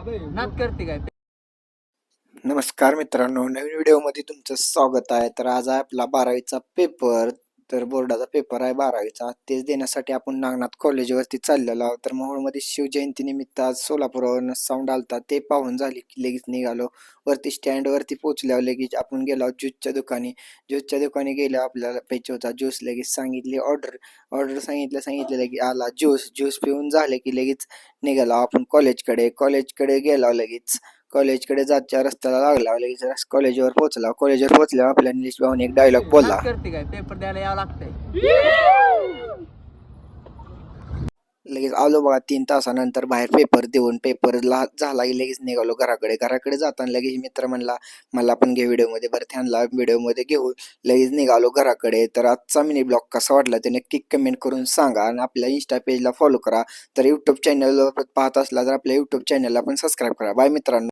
नाद करते काय. नमस्कार मित्रांनो, नवीन व्हिडिओमध्ये तुमचं स्वागत आहे. तर आज आहे आपला 12वीचा पेपर. तर बोर्डाचा पेपर आहे 12वीचा. तेच देण्यासाठी आपण नागनाथ कॉलेजवरती चाललेलो आहोत. तर मोहोळमध्ये शिवजयंतीनिमित्त आज सोलापूरवरून साऊंड आलता, ते पाहून झाले की लगेच निघालो. वरती स्टँडवरती पोहोचल्यावर लगेच आपण गेलो ज्यूसच्या दुकानी. ज्यूसच्या दुकानी गेल्यावर आपल्याला प्यायचा होता ज्यूस. लगेच सांगितली ऑर्डर सांगितलं की आला ज्यूस पिऊन झाले की लगेच निघालो आपण कॉलेजकडे गेलो. लगेच कॉलेजकडे जातच्या रस्त्याला लागला. लगेच कॉलेजवर पोहोचल्यावर आपल्या निलेश भाऊने एक डायलॉग बोलला. नाद करते काय, पेपर द्यायला यावं लागतंय. लगेच आलो बघा 3 तासानंतर बाहेर पेपर देऊन. पेपरला झाला की लगेच निघालो घराकडे जाताना लगेच मित्र म्हणला मला पण घे व्हिडिओमध्ये. बरं त्यांना व्हिडिओमध्ये घेऊन लगेच निघालो घराकडे. तर आजचा मिनी ब्लॉग कसा वाटला ते नक्की कमेंट करून सांगा आणि आपल्या इंस्टा पेजला फॉलो करा. तर यूट्यूब चॅनलवर पाहत असला तर आपल्या यूट्यूब चॅनलला पण सबस्क्राईब करा. बाय मित्रांनो.